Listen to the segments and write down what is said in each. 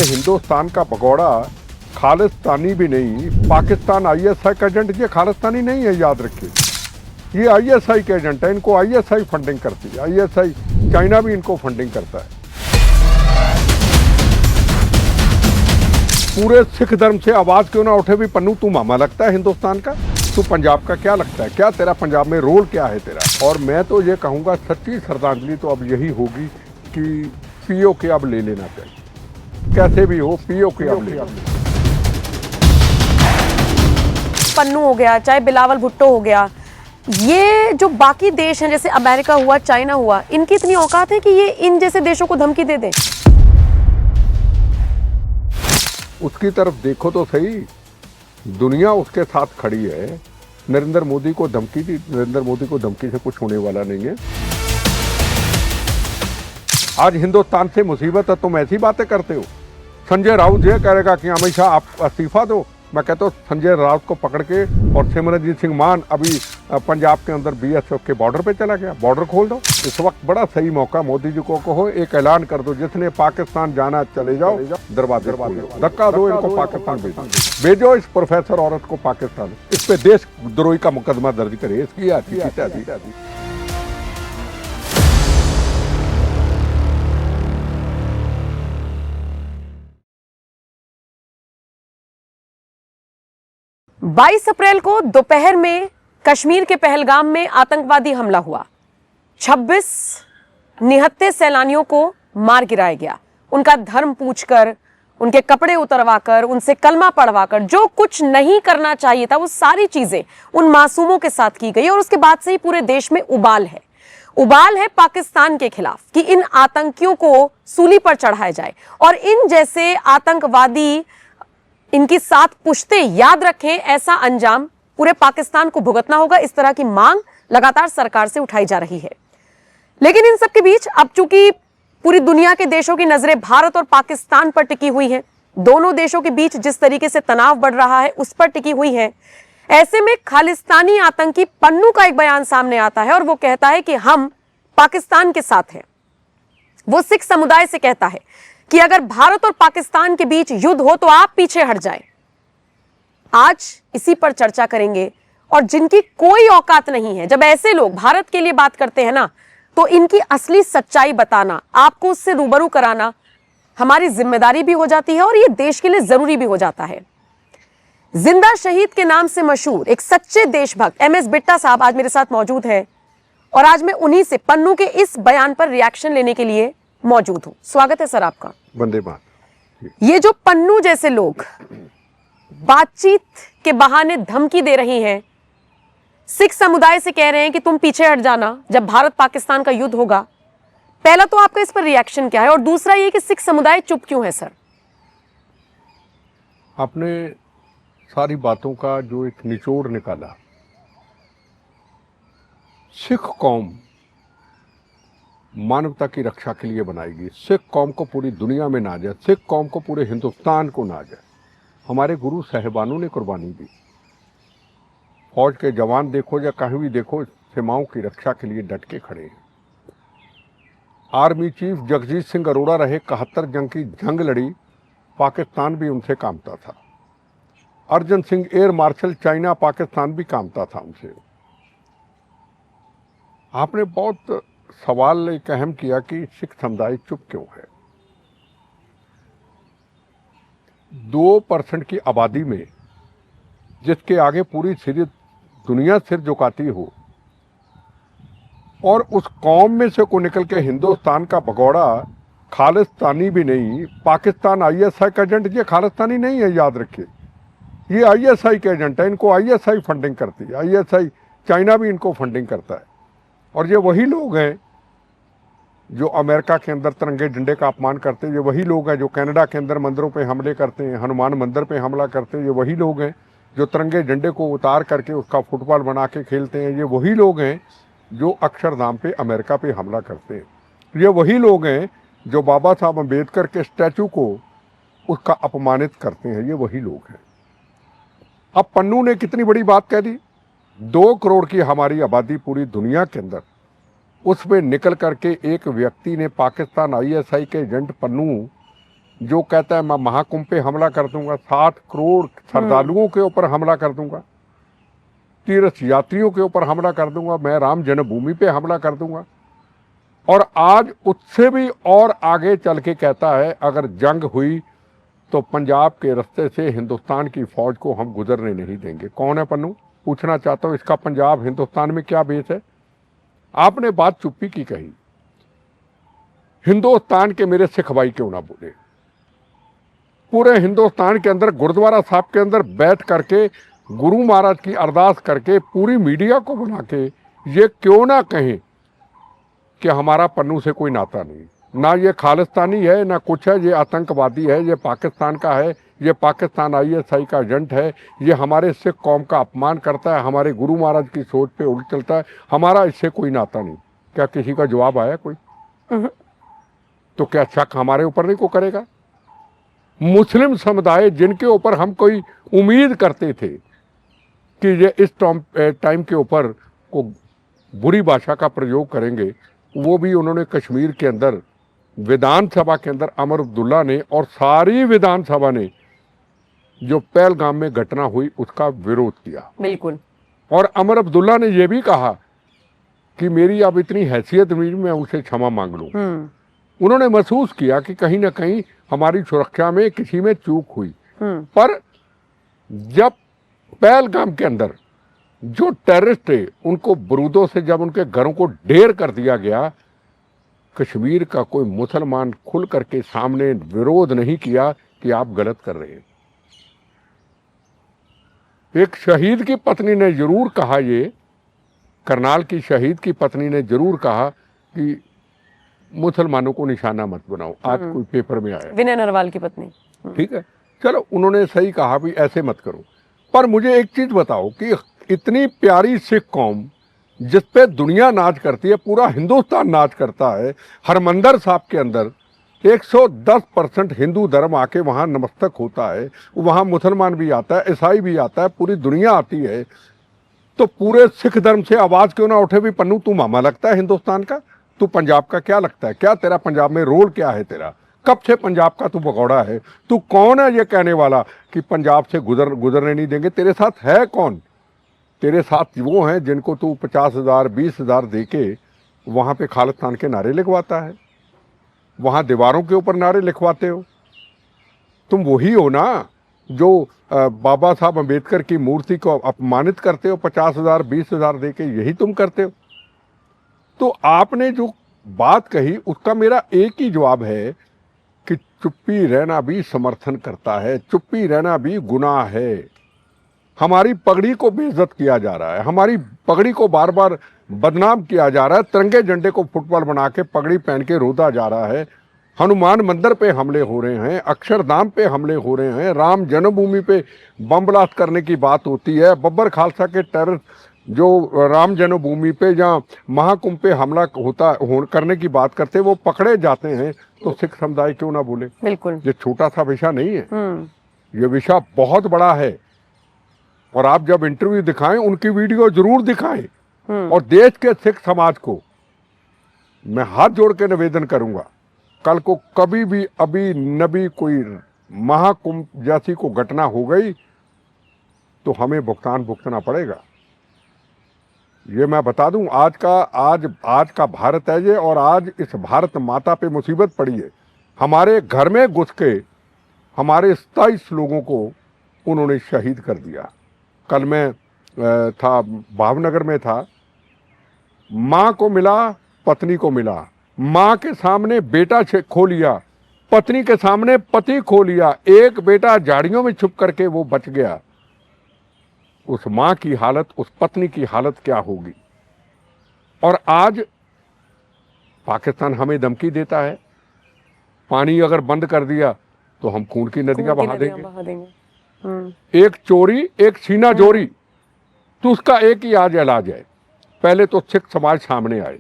हिंदुस्तान का भगोड़ा खालिस्तानी भी नहीं, पाकिस्तान आईएसआई का एजेंट, ये खालिस्तानी नहीं है, याद रखिए। ये आईएसआई के एजेंट है, इनको आईएसआई फंडिंग करती है, आईएसआई चाइना भी इनको फंडिंग करता है। पूरे सिख धर्म से आवाज क्यों ना उठे भी पन्नू तू मामा लगता है हिंदुस्तान का, तू पंजाब का क्या लगता है, क्या तेरा पंजाब में रोल क्या है तेरा। और मैं तो ये कहूँगा सच्ची श्रद्धांजलि तो अब यही होगी कि पीओ के अब ले लेना चाहिए, कैसे भी हो पीओ के अब ले। पन्नू हो गया, चाहे बिलावल भुट्टो हो गया, ये जो बाकी देश हैं जैसे अमेरिका हुआ, चाइना हुआ, इनकी इतनी औकात है कि ये इन जैसे देशों को धमकी दे दें। उसकी तरफ देखो तो सही, दुनिया उसके साथ खड़ी है। नरेंद्र मोदी को धमकी दी, नरेंद्र मोदी को धमकी से कुछ होने वाला नहीं है। आज हिंदुस्तान से मुसीबत है, तुम ऐसी बातें करते हो। संजय राउत ये कहेगा कि अमित शाह आप इस्तीफा दो, मैं कहता हूँ संजय राउत को पकड़ के, और सिमरनजीत सिंह मान अभी पंजाब के अंदर बीएसएफ के बॉर्डर पे चला गया, बॉर्डर खोल दो। इस वक्त बड़ा सही मौका, मोदी जी को कहो एक ऐलान कर दो, जिसने पाकिस्तान जाना चले जाओ, दरवाजे धक्का दो, इनको पाकिस्तान भेजो इस प्रोफेसर औरत को पाकिस्तान, इस पे देशद्रोही का मुकदमा दर्ज करे, इसकी आती। बाईस अप्रैल को दोपहर में कश्मीर के पहलगाम में आतंकवादी हमला हुआ। 26 निहत्थे सैलानियों को मार गिराया गया। उनका धर्म पूछकर, उनके कपड़े उतरवाकर, उनसे कलमा पढ़वाकर, जो कुछ नहीं करना चाहिए था वो सारी चीजें उन मासूमों के साथ की गई। और उसके बाद से ही पूरे देश में उबाल है पाकिस्तान के खिलाफ कि इन आतंकियों को सूली पर चढ़ाया जाए और इन जैसे आतंकवादी, इनकी साथ पुश्ते याद रखें, ऐसा अंजाम पूरे पाकिस्तान को भुगतना होगा। इस तरह की मांग लगातार सरकार से उठाई जा रही है। लेकिन इन सब के बीच अब चूंकि पूरी दुनिया के देशों की नजरें भारत और पाकिस्तान पर टिकी हुई हैं, दोनों देशों के बीच जिस तरीके से तनाव बढ़ रहा है उस पर टिकी हुई है, ऐसे में खालिस्तानी आतंकी पन्नू का एक बयान सामने आता है और वो कहता है कि हम पाकिस्तान के साथ हैं। वो सिख समुदाय से कहता है कि अगर भारत और पाकिस्तान के बीच युद्ध हो तो आप पीछे हट जाएं। आज इसी पर चर्चा करेंगे। और जिनकी कोई औकात नहीं है, जब ऐसे लोग भारत के लिए बात करते हैं ना, तो इनकी असली सच्चाई बताना, आपको उससे रूबरू कराना हमारी जिम्मेदारी भी हो जाती है और ये देश के लिए जरूरी भी हो जाता है। जिंदा शहीद के नाम से मशहूर एक सच्चे देशभक्त MS बिट्टा साहब आज मेरे साथ मौजूद है और आज मैं उन्हीं से पन्नू के इस बयान पर रिएक्शन लेने के लिए मौजूद हूं। स्वागत है सर आपका। वंदे मातरम। ये जो पन्नू जैसे लोग बातचीत के बहाने धमकी दे रही हैं, सिख समुदाय से कह रहे हैं कि तुम पीछे हट जाना जब भारत पाकिस्तान का युद्ध होगा, पहला तो आपका इस पर रिएक्शन क्या है और दूसरा ये कि सिख समुदाय चुप क्यों है सर? आपने सारी बातों का जो एक निचोड़ निकाला, सिख कौम मानवता की रक्षा के लिए बनाएगी, सिख कौम को पूरी दुनिया में ना जाए, सिख कौम को पूरे हिंदुस्तान को ना जाए। हमारे गुरु साहिबानों ने कुर्बानी दी, फौज के जवान देखो या कहीं भी देखो, सीमाओं की रक्षा के लिए डट के खड़े हैं। आर्मी चीफ जगजीत सिंह अरोड़ा रहे, 71 जंग की जंग लड़ी, पाकिस्तान भी उनसे कामता था। Arjan Singh air marshal China, Pakistan भी कामता था उनसे। आपने बहुत सवाल एक अहम किया कि सिख समुदाय चुप क्यों है। 2% की आबादी में जिसके आगे पूरी दुनिया सिर झुकाती हो, और उस कौम में से को निकल के हिंदुस्तान का भगोड़ा खालिस्तानी भी नहीं, पाकिस्तान आईएसआई का एजेंट, ये खालिस्तानी नहीं है, याद रखिए। ये आईएसआई के एजेंट है, इनको आईएसआई फंडिंग करती है, आईएसआई चाइना भी इनको फंडिंग करता है। और ये वही लोग हैं जो अमेरिका के अंदर तिरंगे झंडे का अपमान करते हैं, ये वही लोग हैं जो कनाडा के अंदर मंदिरों पे हमले करते हैं, हनुमान मंदिर पे हमला करते हैं, ये वही लोग हैं जो तिरंगे झंडे को उतार करके उसका फुटबॉल बना के खेलते हैं, ये वही लोग हैं जो अक्षरधाम पे अमेरिका पे हमला करते हैं, ये वही लोग हैं जो बाबा साहब अम्बेडकर के स्टैचू को उसका अपमानित करते हैं, ये वही लोग हैं। अब पन्नू ने कितनी बड़ी बात कह दी, 2 करोड़ की हमारी आबादी पूरी दुनिया के अंदर, उसमें निकल करके एक व्यक्ति ने पाकिस्तान आईएसआई के एजेंट पन्नू जो कहता है मैं महाकुंभ पे हमला कर दूंगा, 60 करोड़ श्रद्धालुओं के ऊपर हमला कर दूंगा, तीर्थ यात्रियों के ऊपर हमला कर दूंगा, मैं राम जन्मभूमि पे हमला कर दूंगा। और आज उससे भी और आगे चल के कहता है अगर जंग हुई तो पंजाब के रास्ते से हिंदुस्तान की फौज को हम गुजरने नहीं देंगे। कौन है पन्नू? पूछना चाहता हूं, इसका पंजाब हिंदुस्तान में क्या बेस है? आपने बात चुप्पी की कही। हिंदुस्तान के मेरे सिख भाई क्यों ना बोले? पूरे हिंदुस्तान के अंदर गुरुद्वारा साहब के अंदर बैठ करके गुरु महाराज की अरदास करके पूरी मीडिया को बुला के ये क्यों ना कहें कि हमारा पन्नू से कोई नाता नहीं, ना ये खालिस्तानी है ना कुछ है, ये आतंकवादी है, ये पाकिस्तान का है, ये पाकिस्तान आईएसआई का एजेंट है, ये हमारे सिख कौम का अपमान करता है, हमारे गुरु महाराज की सोच पे उल्ट चलता है, हमारा इससे कोई नाता नहीं। क्या किसी का जवाब आया कोई? तो क्या शक हमारे ऊपर नहीं को करेगा? मुस्लिम समुदाय जिनके ऊपर हम कोई उम्मीद करते थे कि ये इस टाइम के ऊपर को बुरी भाषा का प्रयोग करेंगे, वो भी उन्होंने कश्मीर के अंदर विधानसभा के अंदर अमर अब्दुल्ला ने और सारी विधानसभा ने जो पहलगाम में घटना हुई उसका विरोध किया। बिल्कुल। और अमर अब्दुल्ला ने यह भी कहा कि मेरी अब इतनी हैसियत नहीं, मैं उनसे क्षमा मांग लूं। उन्होंने महसूस किया कि कहीं ना कहीं हमारी सुरक्षा में किसी में चूक हुई। पर जब पहलगाम के अंदर जो टेररिस्ट थे उनको बरूदों से जब उनके घरों को ढेर कर दिया गया, कश्मीर का कोई मुसलमान खुल करके सामने विरोध नहीं किया कि आप गलत कर रहे हैं। एक शहीद की पत्नी ने जरूर कहा, ये करनाल की शहीद की पत्नी ने जरूर कहा कि मुसलमानों को निशाना मत बनाओ। आज कोई पेपर में आया, विनय नरवाल की पत्नी। ठीक है, चलो उन्होंने सही कहा भी ऐसे मत करो। पर मुझे एक चीज बताओ कि इतनी प्यारी सिख कौम जिस पे दुनिया नाच करती है, पूरा हिंदुस्तान नाच करता है, हरमंदिर साहब के अंदर 110% हिंदू धर्म आके वहां नमस्तक होता है, वहां मुसलमान भी आता है, ईसाई भी आता है, पूरी दुनिया आती है, तो पूरे सिख धर्म से आवाज क्यों ना उठे? भी पन्नू तू मामा लगता है हिंदुस्तान का, तू पंजाब का क्या लगता है? क्या तेरा पंजाब में रोल क्या है तेरा? कब से पंजाब का तू भगौड़ा है? तू कौन है ये कहने वाला कि पंजाब से गुजरने नहीं देंगे? तेरे साथ है कौन? तेरे साथ वो हैं जिनको तू 50,000 20,000 दे के वहां पे खालिस्तान के नारे लिखवाता है, वहां दीवारों के ऊपर नारे लिखवाते हो। तुम वही हो ना जो बाबा साहब अम्बेडकर की मूर्ति को अपमानित करते हो 50,000 20,000 दे के, यही तुम करते हो। तो आपने जो बात कही उसका मेरा एक ही जवाब है कि चुप्पी रहना भी समर्थन करता है, चुप्पी रहना भी गुनाह है। हमारी पगड़ी को बेइज्जत किया जा रहा है, हमारी पगड़ी को बार बार बदनाम किया जा रहा है, तिरंगे झंडे को फुटबॉल बना के पगड़ी पहन के रोदा जा रहा है, हनुमान मंदिर पे हमले हो रहे हैं, अक्षरधाम पे हमले हो रहे हैं, राम जन्मभूमि पे बम ब्लास्ट करने की बात होती है, बब्बर खालसा के टेरर जो राम जन्मभूमि पे जहाँ महाकुंभ पे हमला करने की बात करते वो पकड़े जाते हैं, तो सिख समुदाय क्यों ना बोले? बिल्कुल। ये छोटा सा विषय नहीं है, ये विषय बहुत बड़ा है। और आप जब इंटरव्यू दिखाएं उनकी वीडियो जरूर दिखाएं। और देश के सिख समाज को मैं हाथ जोड़ के निवेदन करूंगा, कल को कभी भी अभी नबी कोई महाकुंभ जैसी को घटना हो गई तो हमें भुगतान भुगतना पड़ेगा। ये मैं बता दूं, आज का भारत है ये, और आज इस भारत माता पे मुसीबत पड़ी है। हमारे घर में घुस के हमारे 27 लोगों को उन्होंने शहीद कर दिया। कल मैं था भावनगर में था, माँ को मिला, पत्नी को मिला, माँ के सामने बेटा खो लिया, पत्नी के सामने पति खो लिया, एक बेटा झाड़ियों में छुप करके वो बच गया। उस माँ की हालत, उस पत्नी की हालत क्या होगी? और आज पाकिस्तान हमें धमकी देता है, पानी अगर बंद कर दिया तो हम खून की नदियां बहा देंगे। एक चोरी, एक सीना जोरी, तो उसका एक ही आज इलाज है, पहले तो सिख समाज सामने आए।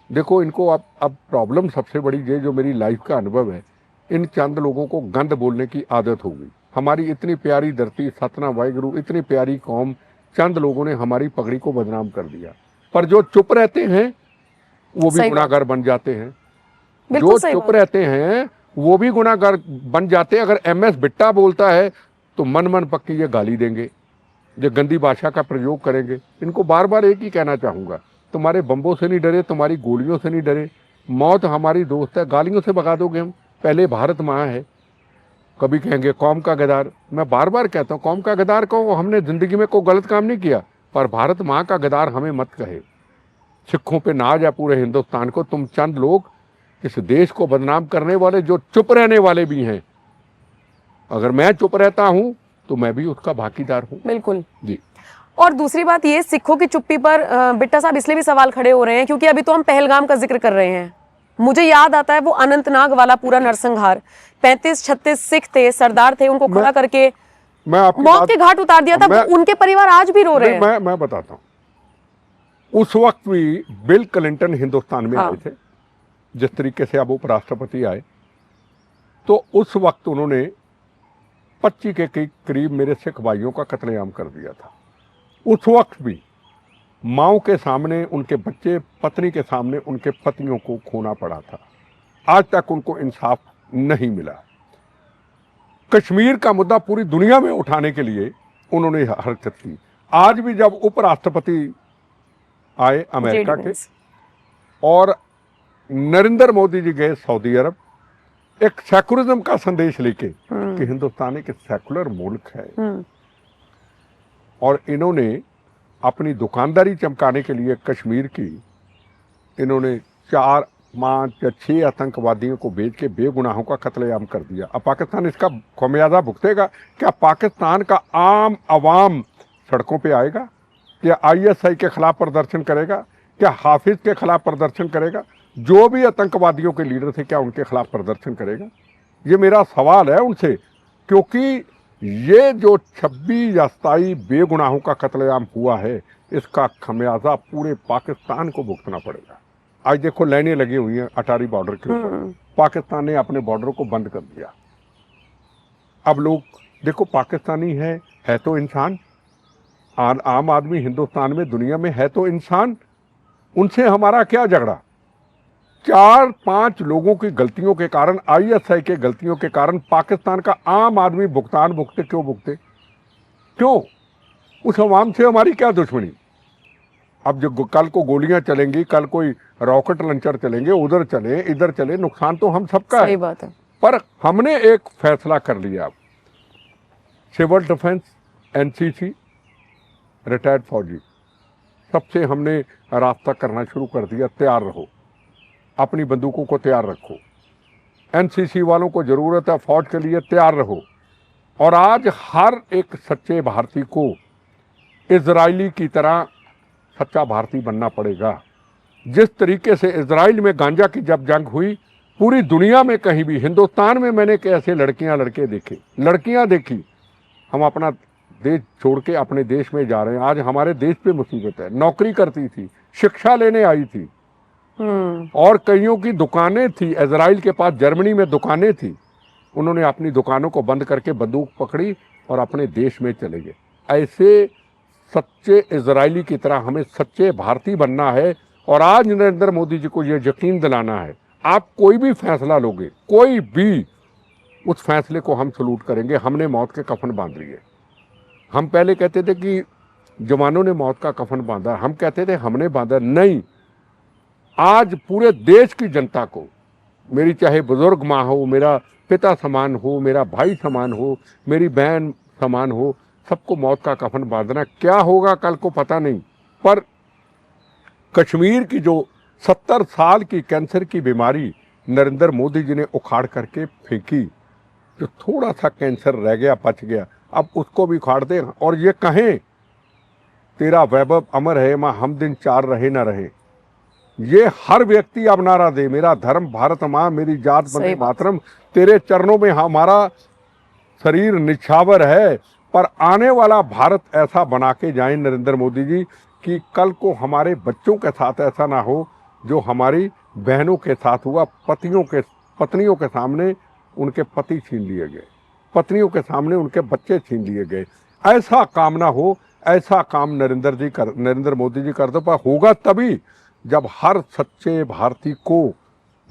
देखो इनको अब प्रॉब्लम सबसे बड़ी ये जो मेरी लाइफ का अनुभव है, इन चंद लोगों को गंद बोलने की आदत हो गई। हमारी इतनी प्यारी धरती, सतना वाहिगुरु, इतनी प्यारी कौम, चंद लोगों ने हमारी पगड़ी को बदनाम कर दिया। पर जो चुप रहते हैं वो भी गुनाहगार बन जाते हैं, जो चुप रहते हैं वो भी गुनाहगार बन जाते। अगर MS बिट्टा बोलता है तो मन मन पक्की ये गाली देंगे, ये गंदी भाषा का प्रयोग करेंगे। इनको बार बार एक ही कहना चाहूँगा, तुम्हारे बम्बों से नहीं डरे, तुम्हारी गोलियों से नहीं डरे, मौत हमारी दोस्त है, गालियों से भगा दोगे हम। पहले भारत माँ है। कभी कहेंगे कौम का गद्दार, मैं बार बार कहता हूँ कौम का गद्दार कहो, हमने ज़िंदगी में कोई गलत काम नहीं किया, पर भारत माँ का गद्दार हमें मत कहे। सिखों पे नाज है पूरे हिंदुस्तान को। तुम चंद लोग इस देश को बदनाम करने वाले, जो चुप रहने वाले भी हैं। अगर मैं चुप रहता हूं तो मैं भी उसका भागीदार हूं। बिल्कुल जी। और दूसरी बात ये, सिखों की चुप्पी पर बिट्टा साहब इसलिए भी सवाल खड़े हो रहे हैं क्योंकि अभी तो हम पहलगाम का जिक्र कर रहे हैं। मुझे याद आता है वो अनंतनाग वाला पूरा नरसंहार, 35-36 सिख थे, सरदार थे, उनको खड़ा करके मैं आपकी मौत के घाट उतार दिया था। उनके परिवार आज भी रो रहे हैं। मैं बताता हूं, उस वक्त भी बिल क्लिंटन हिंदुस्तान में आए थे, जिस तरीके से अब उपराष्ट्रपति आए, तो उस वक्त उन्होंने 25 के करीब मेरे सिख भाइयों का कत्लेआम कर दिया था। उस वक्त भी माओ के सामने उनके बच्चे, पत्नी के सामने उनके पतियों को खोना पड़ा था। आज तक उनको इंसाफ नहीं मिला। कश्मीर का मुद्दा पूरी दुनिया में उठाने के लिए उन्होंने हरकत की। आज भी जब उपराष्ट्रपति आए अमेरिका के और नरेंद्र मोदी जी गए सऊदी अरब, एक सेकुलरिज्म का संदेश लेके कि हिंदुस्तान एक सेकुलर मुल्क है, और इन्होंने अपनी दुकानदारी चमकाने के लिए कश्मीर की इन्होंने 4, 5 या 6 आतंकवादियों को भेज के बेगुनाहों का कत्लेआम कर दिया। अब पाकिस्तान इसका खमियाजा भुगतेगा। क्या पाकिस्तान का आम आवाम सड़कों पे आएगा? क्या ISI के खिलाफ प्रदर्शन करेगा? क्या हाफिज के खिलाफ प्रदर्शन करेगा? जो भी आतंकवादियों के लीडर थे, क्या उनके खिलाफ प्रदर्शन करेगा? ये मेरा सवाल है उनसे, क्योंकि ये जो 26 या 27 बेगुनाहों का कत्लेआम हुआ है, इसका खमियाजा पूरे पाकिस्तान को भुगतना पड़ेगा। आज देखो लाइनें लगी हुई हैं अटारी बॉर्डर के ऊपर। पाकिस्तान ने अपने बॉर्डर को बंद कर दिया। अब लोग देखो, पाकिस्तानी है तो इंसान, आम आदमी हिंदुस्तान में, दुनिया में है तो इंसान। उनसे हमारा क्या झगड़ा? 4-5 लोगों की गलतियों के कारण, ISI के गलतियों के कारण पाकिस्तान का आम आदमी भुगतान भुगते। क्यों भुगते? क्यों? उस अवाम से हमारी क्या दुश्मनी? अब जो कल को गोलियां चलेंगी, कल कोई रॉकेट लॉन्चर चलेंगे, उधर चले इधर चले, नुकसान तो हम सबका है। सही बात है। पर हमने एक फैसला कर लिया, अब सिविल डिफेंस, NCC, रिटायर्ड फौजी, सबसे हमने रास्ता करना शुरू कर दिया। तैयार रहो, अपनी बंदूकों को तैयार रखो। NCC वालों को जरूरत है फौज के लिए, तैयार रहो। और आज हर एक सच्चे भारतीय को इजरायली की तरह सच्चा भारतीय बनना पड़ेगा। जिस तरीके से इजराइल में गांजा की जब जंग हुई, पूरी दुनिया में कहीं भी, हिंदुस्तान में मैंने कैसे लड़कियां लड़के देखे, लड़कियां देखी। हम अपना देश छोड़ के अपने देश में जा रहे हैं। आज हमारे देश पे मुसीबत है। नौकरी करती थी, शिक्षा लेने आई थी, और कईयों की दुकानें थी इजराइल के पास, जर्मनी में दुकानें थी। उन्होंने अपनी दुकानों को बंद करके बंदूक पकड़ी और अपने देश में चले गए। ऐसे सच्चे इजरायली की तरह हमें सच्चे भारतीय बनना है। और आज नरेंद्र मोदी जी को यह यकीन दिलाना है, आप कोई भी फैसला लोगे, कोई भी, उस फैसले को हम सलूट करेंगे। हमने मौत के कफन बांध लिए। हम पहले कहते थे कि जवानों ने मौत का कफन बांधा, हम कहते थे हमने बांधा। नहीं, आज पूरे देश की जनता को, मेरी चाहे बुजुर्ग माँ हो, मेरा पिता समान हो, मेरा भाई समान हो, मेरी बहन समान हो, सबको मौत का कफन बांधना। क्या होगा कल को पता नहीं, पर कश्मीर की जो 70 साल की कैंसर की बीमारी नरेंद्र मोदी जी ने उखाड़ करके फेंकी, जो थोड़ा सा कैंसर रह गया, बच गया, अब उसको भी उखाड़ दे और ये कहें तेरा वैभव अमर है, माँ हम दिन 4 रहे ना रहे। ये हर व्यक्ति अब नारा दे, मेरा धर्म भारत माँ, मेरी जात वंदे मातरम, तेरे चरणों में हमारा शरीर निछावर है। पर आने वाला भारत ऐसा बना के जाएं नरेंद्र मोदी जी कि कल को हमारे बच्चों के साथ ऐसा ना हो जो हमारी बहनों के साथ हुआ। पत्नियों के सामने उनके पति छीन लिए गए, पत्नियों के सामने उनके बच्चे छीन लिए गए। ऐसा काम ना हो। ऐसा काम नरेंद्र मोदी जी कर दो। पर होगा तभी जब हर सच्चे भारतीय को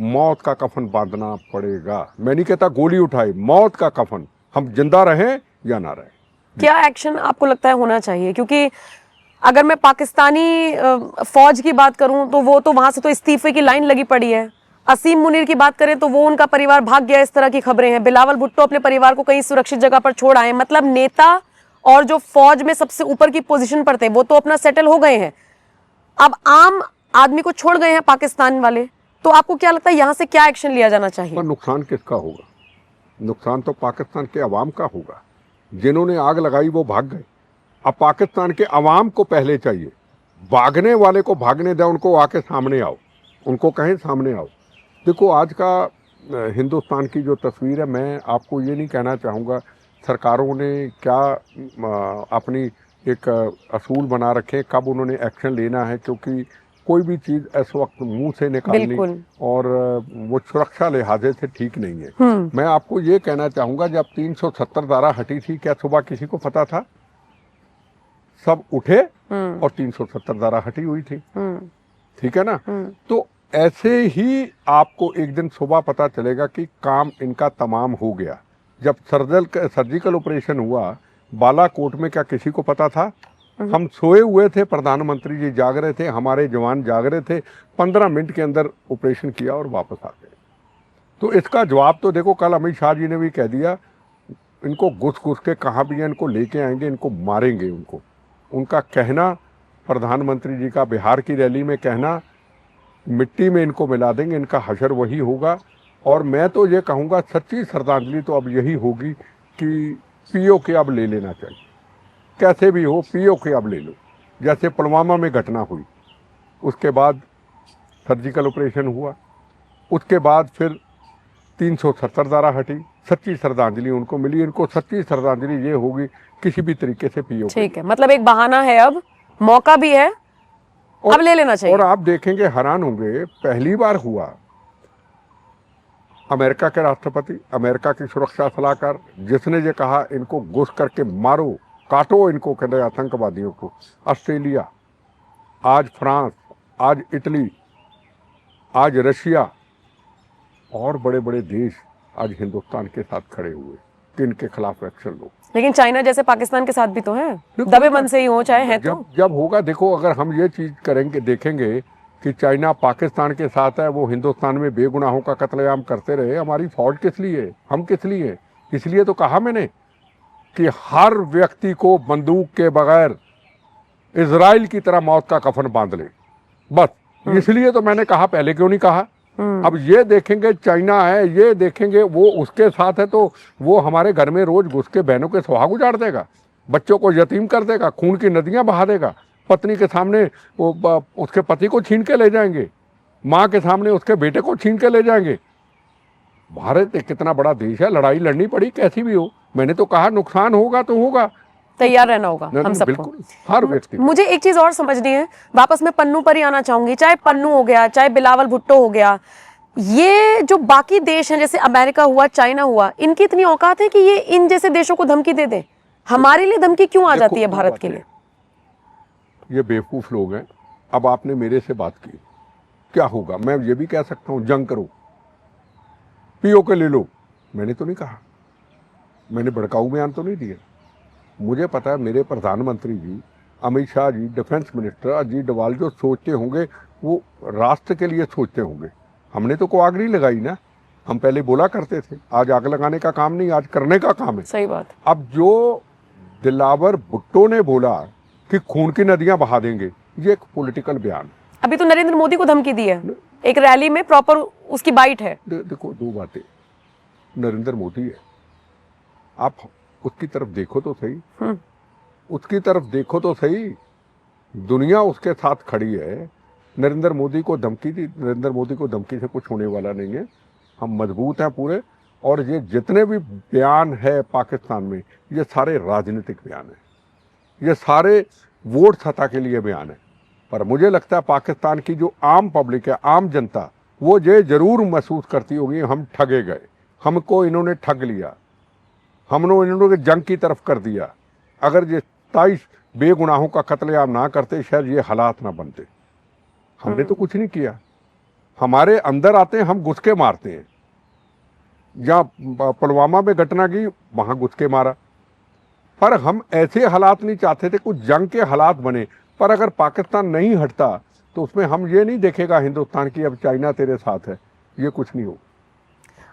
मौत का कफन बांधना पड़ेगा। मैं नहीं कहता गोली उठाए, मौत का कफन, हम जिंदा रहें या ना रहें। क्या एक्शन आपको लगता है होना चाहिए? क्योंकि अगर मैं पाकिस्तानी फौज की बात करूं तो वो तो वहां से तो इस्तीफे की लाइन लगी पड़ी है। असीम मुनीर की बात करें तो वो उनका परिवार भाग गया, इस तरह की खबरें हैं। बिलावल भुट्टो अपने परिवार को कहीं सुरक्षित जगह पर छोड़ आए। मतलब नेता और जो फौज में सबसे ऊपर की पोजीशन पर थे वो तो अपना सेटल हो गए हैं, अब आम आदमी को छोड़ गए हैं पाकिस्तान वाले। तो आपको क्या लगता है यहाँ से क्या एक्शन लिया जाना चाहिए? पर नुकसान किसका होगा? नुकसान तो पाकिस्तान के अवाम का होगा। जिन्होंने आग लगाई वो भाग गए। अब पाकिस्तान के अवाम को पहले चाहिए, भागने वाले को भागने दें, उनको आके सामने आओ, उनको कहें सामने आओ। देखो आज का हिंदुस्तान की जो तस्वीर है, मैं आपको ये नहीं कहना चाहूँगा सरकारों ने क्या अपनी एक असूल बना रखे, कब उन्होंने एक्शन लेना है, क्योंकि कोई भी चीज़ इस वक्त मुंह से निकालनी बिल्कुल। और वो सुरक्षा लिहाजे से ठीक नहीं है। मैं आपको ये कहना चाहूँगा, जब 370 धारा हटी थी, क्या सुबह किसी को पता था? सब उठे और 370 धारा हटी हुई थी, ठीक है ना? तो ऐसे ही आपको एक दिन सुबह पता चलेगा कि काम इनका तमाम हो गया। जब सर्जिकल ऑपरेशन हुआ बालाकोट में, क्या किसी को पता था? हम सोए हुए थे, प्रधानमंत्री जी जाग रहे थे, हमारे जवान जाग रहे थे, 15 मिनट के अंदर ऑपरेशन किया और वापस आ गए। तो इसका जवाब तो देखो, कल अमित शाह जी ने भी कह दिया, इनको घुस घुस के कहाँ भी है, इनको लेके आएंगे, इनको मारेंगे। उनका कहना, प्रधानमंत्री जी का बिहार की रैली में कहना, मिट्टी में इनको मिला देंगे, इनका हशर वही होगा। और मैं तो ये कहूँगा, सच्ची श्रद्धांजलि तो अब यही होगी कि पीओ के अब ले लेना चाहिए, कैसे भी हो पीओ के अब ले लो। जैसे पुलवामा में घटना हुई, उसके बाद सर्जिकल ऑपरेशन हुआ, उसके बाद फिर 370 धारा हटी, सच्ची श्रद्धांजलि उनको मिली। इनको सच्ची श्रद्धांजलि ये होगी किसी भी तरीके से पीओ। ठीक है, मतलब एक बहाना है, अब मौका भी है, अब ले लेना चाहिए। और आप देखेंगे, हैरान होंगे, पहली बार हुआ अमेरिका के राष्ट्रपति, अमेरिका की सुरक्षा सलाहकार, जिसने ये कहा इनको घुस करके मारो, काटो इनको, कहते आतंकवादियों को। ऑस्ट्रेलिया, आज फ्रांस, आज इटली, आज रशिया और बड़े बड़े देश आज हिंदुस्तान के साथ खड़े हुए कि इनके खिलाफ एक्शन लो। लेकिन चाइना जैसे पाकिस्तान के साथ भी तो है, दबे मन से ही हो चाहे है तो। जब होगा, देखो अगर हम ये चीज करेंगे, देखेंगे कि चाइना पाकिस्तान के साथ है, वो हिंदुस्तान में बेगुनाहों का कत्लेआम करते रहे, हमारी फौज किस लिए, हम किस लिए? इसलिए तो कहा मैंने कि हर व्यक्ति को बंदूक के बगैर इजराइल की तरह मौत का कफन बांध ले, बस। इसलिए तो मैंने कहा, पहले क्यों नहीं कहा? अब ये देखेंगे चाइना है, ये देखेंगे वो उसके साथ है, तो वो हमारे घर में रोज घुस के बहनों के सुहाग उजाड़ देगा, बच्चों को यतीम कर देगा, खून की नदियां बहा देगा, पत्नी के सामने वो उसके पति को छीन के ले जाएंगे, माँ के सामने उसके बेटे को छीन के ले जाएंगे। भारत एक कितना बड़ा देश है, लड़ाई लड़नी पड़ी कैसी भी हो। मैंने तो कहा नुकसान होगा तो होगा, तैयार रहना होगा हम सबको, हर व्यक्ति। मुझे एक चीज और समझनी है, वापस मैं पन्नू पर ही आना चाहूंगी। चाहे पन्नू हो गया, चाहे बिलावल भुट्टो हो गया, ये जो बाकी देश हैं, जैसे अमेरिका हुआ, चाइना हुआ, इनकी इतनी औकात है कि ये इन जैसे देशों को धमकी दे दें? हमारे लिए धमकी क्यों आ जाती है भारत के लिए? ये बेवकूफ लोग हैं। अब आपने मेरे से बात की, क्या होगा? मैं ये भी कह सकता हूं जंग करो, पीओ के ले लो। मैंने तो नहीं कहा, मैंने भड़काऊ बयान तो नहीं दिया। मुझे पता है मेरे प्रधानमंत्री जी, अमित शाह जी, डिफेंस मिनिस्टर अजीत डोभाल जो सोचते होंगे वो राष्ट्र के लिए सोचते होंगे। हमने तो कोई आग नहीं लगाई ना, हम पहले बोला करते थे, आज आग लगाने का काम नहीं, आज करने का काम है। सही बात। अब जो बिलावल भुट्टो ने बोला कि खून की नदियां बहा देंगे, ये एक पॉलिटिकल बयान। अभी तो नरेंद्र मोदी को धमकी दी है, एक रैली में प्रॉपर उसकी बाइट है। देखो दो बातें, नरेंद्र मोदी है, आप उसकी तरफ देखो तो सही, उसकी तरफ देखो तो सही, दुनिया उसके साथ खड़ी है। नरेंद्र मोदी को धमकी दी, नरेंद्र मोदी को धमकी से कुछ होने वाला नहीं है, हम मजबूत हैं पूरे। और ये जितने भी बयान है पाकिस्तान में, ये सारे राजनीतिक बयान है, ये सारे वोट सत्ता के लिए बयान है। पर मुझे लगता है पाकिस्तान की जो आम पब्लिक है, आम जनता, वो ये जरूर महसूस करती होगी हम ठगे गए, हमको इन्होंने ठग लिया, इन्होंने जंग की तरफ कर दिया। अगर ये 27 बेगुनाहों का कत्लेआम ना करते, शायद ये हालात ना बनते। हमने तो कुछ नहीं किया, हमारे अंदर आते हैं, हम घुस के मारते हैं। जहाँ पुलवामा में घटना की, वहाँ घुस के मारा। पर हम ऐसे हालात नहीं चाहते थे, कुछ जंग के हालात बने। पर अगर पाकिस्तान नहीं हटता तो उसमें हम ये नहीं देखेगा हिंदुस्तान की अब चाइना तेरे साथ है, ये कुछ नहीं हो।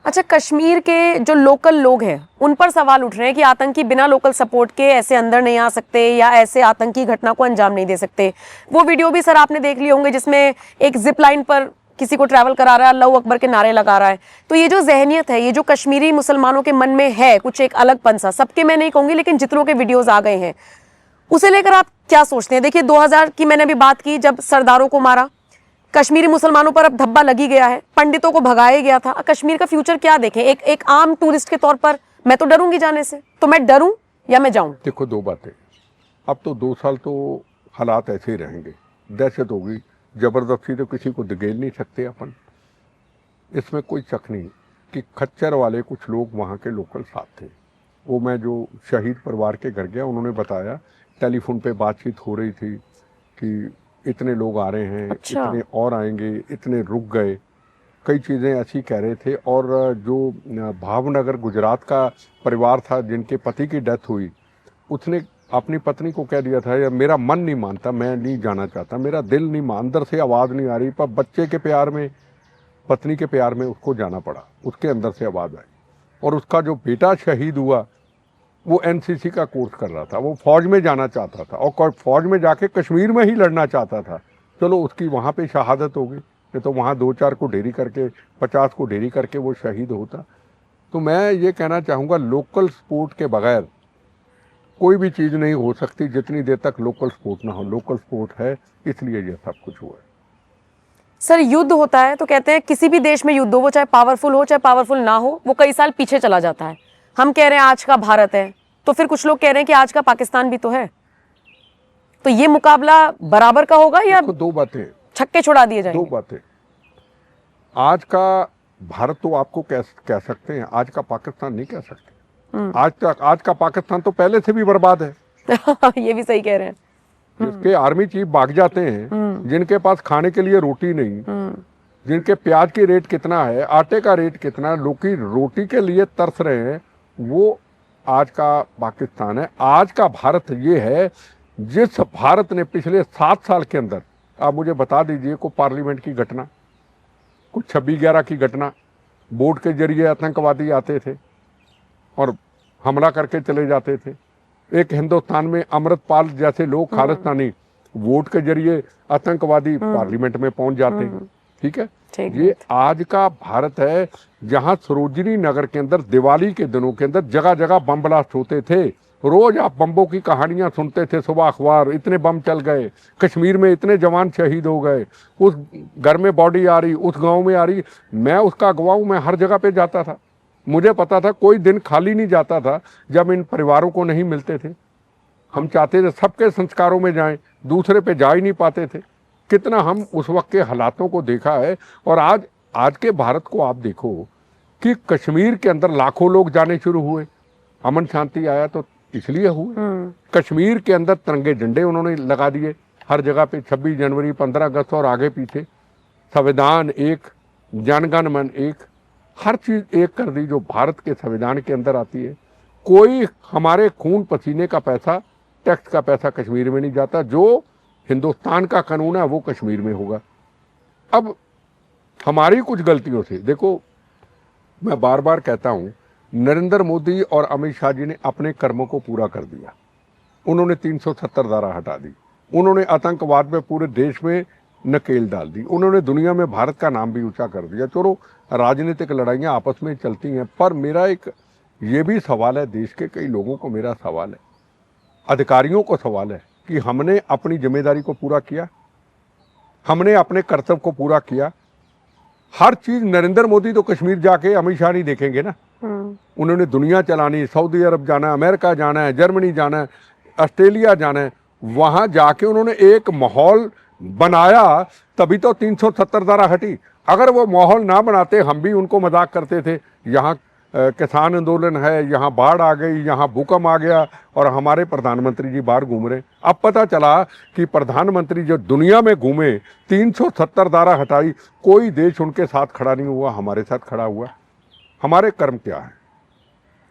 अच्छा, कश्मीर के जो लोकल लोग हैं उन पर सवाल उठ रहे हैं कि आतंकी बिना लोकल सपोर्ट के ऐसे अंदर नहीं आ सकते या ऐसे आतंकी घटना को अंजाम नहीं दे सकते। वो वीडियो भी सर आपने देख लिए होंगे जिसमें एक जिप लाइन पर किसी को ट्रैवल करा रहा है, अल्लाह अकबर के नारे लगा रहा है। तो ये जो जहनियत है, ये जो कश्मीरी मुसलमानों के मन में है कुछ एक अलग पंसा, सबके मैं नहीं कहूंगी लेकिन जितनों के वीडियोज आ गए हैं, उसे लेकर आप क्या सोचते हैं? देखिए 2000 की मैंने अभी बात की, जब सरदारों को मारा, कश्मीरी मुसलमानों पर अब धब्बा लगी गया है, पंडितों को भगाया गया था। कश्मीर का फ्यूचर क्या देखें? एक आम टूरिस्ट के तौर पर मैं तो डरूंगी जाने से। तो मैं डरूं या मैं जाऊं? देखो, दो बातें। अब तो 2 साल तो हालात ऐसे ही रहेंगे, दहशत होगी, जबरदस्ती तो किसी को धकेल नहीं सकते अपन, इसमें कोई शक नहीं कि खच्चर वाले कुछ लोग वहाँ के लोकल साथ थे। वो मैं जो शहीद परिवार के घर गया, उन्होंने बताया, टेलीफोन पे बातचीत हो रही थी कि इतने लोग आ रहे हैं, अच्छा। इतने और आएंगे, इतने रुक गए, कई चीज़ें ऐसी कह रहे थे। और जो भावनगर गुजरात का परिवार था जिनके पति की डेथ हुई, उसने अपनी पत्नी को कह दिया था, यार मेरा मन नहीं मानता, मैं नहीं जाना चाहता, मेरा दिल नहीं मान, अंदर से आवाज़ नहीं आ रही, पर बच्चे के प्यार में, पत्नी के प्यार में उसको जाना पड़ा, उसके अंदर से आवाज़ आई। और उसका जो बेटा शहीद हुआ वो एनसीसी का कोर्स कर रहा था, वो फौज में जाना चाहता था और फौज में जाके कश्मीर में ही लड़ना चाहता था। चलो उसकी वहाँ पे शहादत हो गई, नहीं तो वहाँ 2-4 को ढेरी करके, 50 को ढेरी करके वो शहीद होता। तो मैं ये कहना चाहूँगा, लोकल सपोर्ट के बगैर कोई भी चीज़ नहीं हो सकती जितनी देर तक लोकल सपोर्ट ना हो। लोकल सपोर्ट है, इसलिए ये सब कुछ हुआ है। सर, युद्ध होता है तो कहते हैं किसी भी देश में युद्ध हो, वो चाहे पावरफुल हो चाहे पावरफुल ना हो, वो कई साल पीछे चला जाता है। हम कह रहे हैं आज का भारत है, तो फिर कुछ लोग कह रहे हैं कि आज का पाकिस्तान भी तो है। तो ये मुकाबला बराबर का होगा या दो बातें, छक्के छुड़ा दिए जाएंगे? 2 बातें। आज का भारत तो आपको कह सकते हैं, आज का पाकिस्तान नहीं कह सकते। आज का पाकिस्तान तो पहले से भी बर्बाद है। ये भी सही कह रहे हैं। जिसके आर्मी चीफ भाग जाते हैं, जिनके पास खाने के लिए रोटी नहीं, जिनके प्याज की रेट कितना है, आटे का रेट कितना है, लोग की रोटी के लिए तरस रहे हैं, वो आज का पाकिस्तान है। आज का भारत ये है जिस भारत ने पिछले 7 साल के अंदर, आप मुझे बता दीजिए, को पार्लियामेंट की घटना, कुछ 26/11 की घटना, बोट के जरिए आतंकवादी आते थे और हमला करके चले जाते थे। एक हिंदुस्तान में अमृतपाल जैसे लोग खालिस्तानी वोट के जरिए आतंकवादी पार्लियामेंट में पहुंच जाते हैं। ठीक है, ये आज का भारत है जहां सरोजनी नगर के अंदर दिवाली के दिनों के अंदर जगह जगह बम ब्लास्ट होते थे। रोज आप बम्बों की कहानियां सुनते थे, सुबह अखबार, इतने बम चल गए, कश्मीर में इतने जवान शहीद हो गए, उस घर में बॉडी आ रही, उस गांव में आ रही। मैं उसका गवाह हूं, मैं हर जगह पे जाता था, मुझे पता था कोई दिन खाली नहीं जाता था जब इन परिवारों को नहीं मिलते थे। हम चाहते थे सबके संस्कारों में जाएं, दूसरे पे जा ही नहीं पाते थे। कितना हम उस वक्त के हालातों को देखा है। और आज के भारत को आप देखो कि कश्मीर के अंदर लाखों लोग जाने शुरू हुए, अमन शांति आया तो इसलिए हुआ। कश्मीर के अंदर तिरंगे झंडे उन्होंने लगा दिए हर जगह पे, 26 जनवरी, 15 अगस्त और आगे पीछे, संविधान एक, जनगण मन एक, हर चीज एक कर दी जो भारत के संविधान के अंदर आती है। कोई हमारे खून पसीने का पैसा, टैक्स का पैसा कश्मीर में नहीं जाता। जो हिंदुस्तान का कानून है वो कश्मीर में होगा। अब हमारी कुछ गलतियों से, देखो मैं बार बार कहता हूं, नरेंद्र मोदी और अमित शाह जी ने अपने कर्मों को पूरा कर दिया। उन्होंने 370 धारा हटा दी, उन्होंने आतंकवाद में पूरे देश में नकेल डाल दी, उन्होंने दुनिया में भारत का नाम भी ऊंचा कर दिया। चलो राजनीतिक लड़ाइयाँ आपस में चलती हैं, पर मेरा एक ये भी सवाल है, देश के कई लोगों को मेरा सवाल है, अधिकारियों को सवाल है कि हमने अपनी जिम्मेदारी को पूरा किया, हमने अपने कर्तव्य को पूरा किया। हर चीज नरेंद्र मोदी तो कश्मीर जाके अमित शाह नहीं देखेंगे ना, उन्होंने दुनिया चलानी, सऊदी अरब जाना है, अमेरिका जाना है, जर्मनी जाना है, ऑस्ट्रेलिया जाना है, वहां जाके उन्होंने एक माहौल बनाया, तभी तो 370 धारा हटी। अगर वो माहौल ना बनाते, हम भी उनको मजाक करते थे, यहाँ किसान आंदोलन है, यहाँ बाढ़ आ गई, यहाँ भूकंप आ गया और हमारे प्रधानमंत्री जी बाहर घूम रहे। अब पता चला कि प्रधानमंत्री जो दुनिया में घूमे, 370 धारा हटाई, कोई देश उनके साथ खड़ा नहीं हुआ, हमारे साथ खड़ा हुआ। हमारे कर्म क्या है?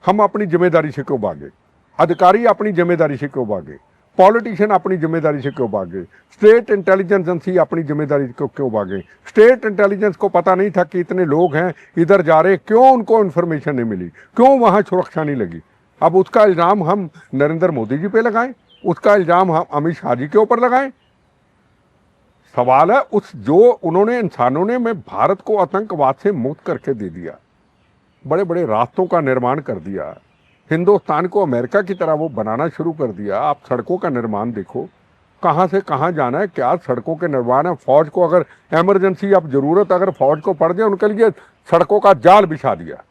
हम अपनी जिम्मेदारी से क्यों भागे? अधिकारी अपनी जिम्मेदारी से क्यों भागे? पॉलिटिशियन अपनी जिम्मेदारी से क्यों भागे? स्टेट इंटेलिजेंस एजेंसी अपनी जिम्मेदारी को क्यों भागे? स्टेट इंटेलिजेंस को पता नहीं था कि इतने लोग हैं इधर जा रहे, क्यों उनको इन्फॉर्मेशन नहीं मिली? क्यों वहां सुरक्षा नहीं लगी? अब उसका इल्जाम हम नरेंद्र मोदी जी पे लगाएं, उसका इल्जाम हम अमित शाह जी के ऊपर लगाएं? सवाल है उस जो उन्होंने इंसानों ने में भारत को आतंकवाद से मुक्त करके दे दिया, बड़े बड़े रास्तों का निर्माण कर दिया, हिंदुस्तान को अमेरिका की तरह वो बनाना शुरू कर दिया। आप सड़कों का निर्माण देखो, कहाँ से कहाँ जाना है, क्या सड़कों के निर्माण है। फौज को अगर इमरजेंसी अब जरूरत अगर फौज को पड़ जाए, उनके लिए सड़कों का जाल बिछा दिया।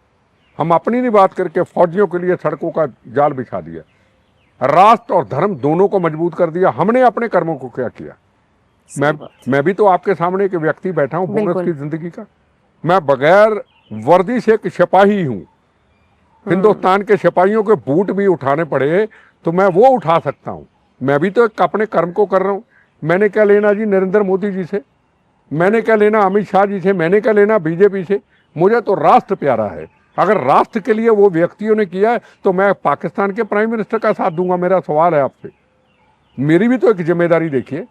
हम अपनी नहीं बात करके फौजियों के लिए सड़कों का जाल बिछा दिया। राष्ट्र और धर्म दोनों को मजबूत कर दिया। हमने अपने कर्मों को क्या किया? मैं भी तो आपके सामने एक व्यक्ति बैठा हूं बोनस की जिंदगी का। मैं बगैर वर्दी से एक सिपाही हूं। हिंदुस्तान के सिपाहियों के बूट भी उठाने पड़े तो मैं वो उठा सकता हूं। मैं भी तो एक अपने कर्म को कर रहा हूं। मैंने क्या लेना जी नरेंद्र मोदी जी से? मैंने क्या लेना अमित शाह जी से? मैंने क्या लेना बीजेपी से? मुझे तो राष्ट्र प्यारा है। अगर राष्ट्र के लिए वो व्यक्तियों ने किया है तो मैं पाकिस्तान के प्राइम मिनिस्टर का साथ दूंगा। मेरा सवाल है आपसे, मेरी भी तो एक जिम्मेदारी देखिए।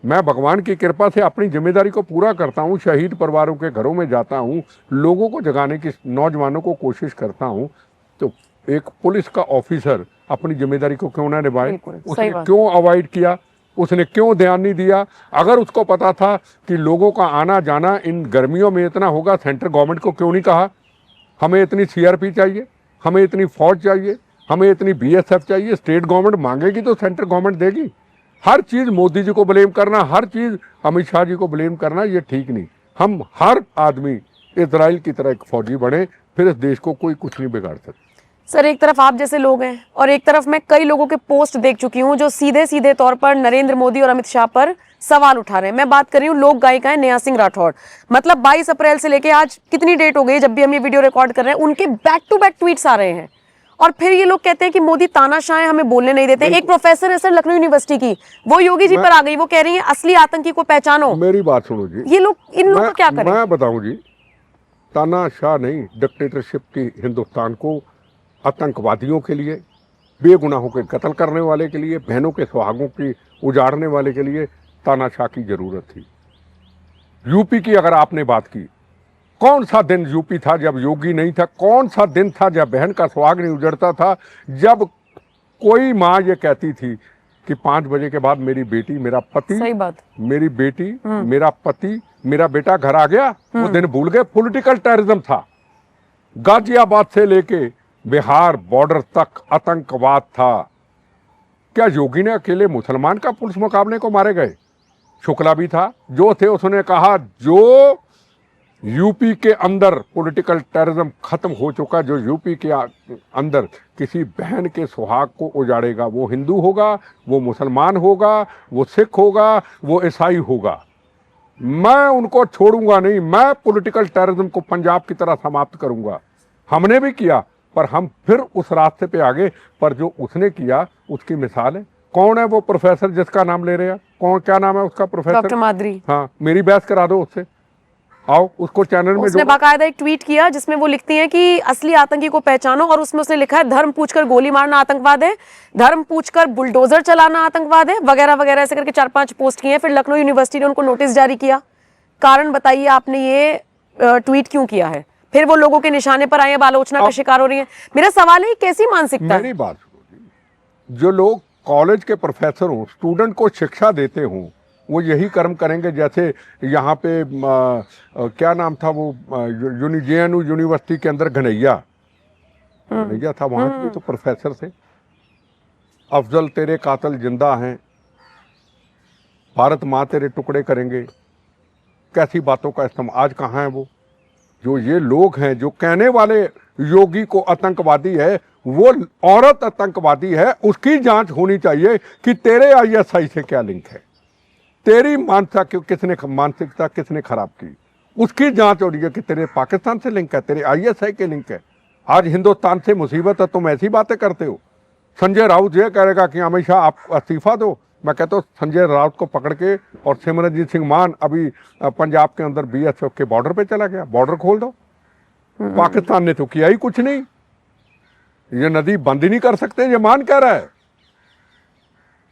मैं भगवान की कृपा से अपनी जिम्मेदारी को पूरा करता हूँ, शहीद परिवारों के घरों में जाता हूँ, लोगों को जगाने की, नौजवानों को कोशिश करता हूँ। तो एक पुलिस का ऑफिसर अपनी जिम्मेदारी को क्यों ना निभाए? उसने क्यों अवॉइड किया? उसने क्यों ध्यान नहीं दिया? अगर उसको पता था कि लोगों का आना जाना इन गर्मियों में इतना होगा, सेंट्रल गवर्नमेंट को क्यों नहीं कहा हमें इतनी सीआरपी चाहिए, हमें इतनी फौज चाहिए, हमें इतनी बीएसएफ चाहिए? स्टेट गवर्नमेंट मांगेगी तो सेंट्रल गवर्नमेंट देगी। हर चीज मोदी जी को ब्लेम करना, हर चीज अमित शाह जी को ब्लेम करना, ये ठीक नहीं। हम हर आदमी इजराइल की तरह एक फौजी बने, फिर इस देश को कोई कुछ नहीं बिगाड़ सकता। सर, एक तरफ आप जैसे लोग हैं और एक तरफ मैं कई लोगों के पोस्ट देख चुकी हूं जो सीधे सीधे तौर पर नरेंद्र मोदी और अमित शाह पर सवाल उठा रहे हैं। मैं बात कर रही हूँ लोक गायिका है नेहा सिंह राठौड़। मतलब 22 अप्रैल से लेके आज कितनी डेट हो गई, जब भी हम ये वीडियो रिकॉर्ड कर रहे हैं, उनके बैक टू बैक ट्वीट्स आ रहे हैं और फिर ये लोग कहते हैं कि मोदी तानाशाह है, हमें बोलने नहीं देते। एक प्रोफेसर है सर लखनऊ यूनिवर्सिटी की, वो योगी जी पर आ गई, वो कह रही है असली आतंकी को पहचानो। मेरी बात सुनो जी, ये लोग, इन लोगों को क्या करें? मैं बताऊं जी, तानाशाह नहीं, डिक्टेटरशिप की हिंदुस्तान को आतंकवादियों के लिए, बेगुनाहों के कत्ल करने वाले के लिए, बहनों के सुहागों की उजाड़ने वाले के लिए तानाशाह की जरूरत थी। यूपी की अगर आपने बात की, कौन सा दिन यूपी था जब योगी नहीं था? कौन सा दिन था जब बहन का सुहाग नहीं उजड़ता था? जब कोई माँ ये कहती थी कि 5 बजे के बाद मेरी बेटी, मेरा पति, सही बात, मेरी बेटी, मेरा पति, मेरा बेटा घर आ गया, वो दिन भूल गए। पॉलिटिकल टेररिज्म था। गाजियाबाद से लेके बिहार बॉर्डर तक आतंकवाद था। क्या योगी ने अकेले मुसलमान का पुलिस मुकाबले को मारे गए? शुक्ला भी था, जो थे उसने कहा जो यूपी के अंदर पॉलिटिकल टेररिज्म खत्म हो चुका, जो यूपी के अंदर किसी बहन के सुहाग को उजाड़ेगा, वो हिंदू होगा, वो मुसलमान होगा, वो सिख होगा, वो ईसाई होगा, मैं उनको छोड़ूंगा नहीं। मैं पॉलिटिकल टेररिज्म को पंजाब की तरह समाप्त करूंगा। हमने भी किया, पर हम फिर उस रास्ते पे आगे, पर जो उसने किया उसकी मिसाल है। कौन है वो प्रोफेसर जिसका नाम ले रहे हैं? कौन, क्या नाम है उसका प्रोफेसर? डॉक्टर मादरी। हाँ, मेरी बहस करा दो उससे, आओ उसको चैनल में। उसने बाकायदा एक ट्वीट किया जिसमें वो लिखती हैं कि असली आतंकी को पहचानो, और उसमें उसने लिखा है धर्म पूछकर गोली मारना आतंकवाद है, धर्म पूछकर बुलडोजर चलाना आतंकवाद है, वगैरह वगैरह ऐसे करके 4-5 पोस्ट किए हैं। फिर लखनऊ यूनिवर्सिटी ने उनको नोटिस जारी किया। कारण बताइए आपने ये ट्वीट क्यों किया है? फिर वो लोगों के निशाने पर आए, आलोचना का शिकार हो रही है। मेरा सवाल है कैसी मानसिकता है? मेरी बात सुनो, जो लोग कॉलेज के प्रोफेसर हों, स्टूडेंट को शिक्षा देते हों, वो यही कर्म करेंगे। जैसे यहाँ पे क्या नाम था वो जेएनयू यूनिवर्सिटी के अंदर घनैया था, वहाँ के भी तो प्रोफेसर थे। अफजल तेरे कातल जिंदा हैं, भारत माँ तेरे टुकड़े करेंगे, कैसी बातों का इस्तेमाल। आज कहाँ है वो? जो ये लोग हैं जो कहने वाले योगी को आतंकवादी है, वो औरत आतंकवादी है। उसकी जांच होनी चाहिए कि तेरे आईएसआई से क्या लिंक है, तेरी मानसिकता किसने खराब की, उसकी जांच हो रही है कि तेरे पाकिस्तान से लिंक है, तेरे आईएसआई के लिंक है। आज हिंदुस्तान से मुसीबत है, तुम ऐसी बातें करते हो। संजय राउत ये कहेगा कि अमित शाह आप इस्तीफा दो, मैं कहता हूँ संजय राउत को पकड़ के, और सिमरनजीत सिंह मान अभी पंजाब के अंदर बीएसएफ के बॉर्डर पे चला गया, बॉर्डर खोल दो। पाकिस्तान ने तो किया ही कुछ नहीं, ये नदी बंद ही नहीं कर सकते, ये मान कह रहा है,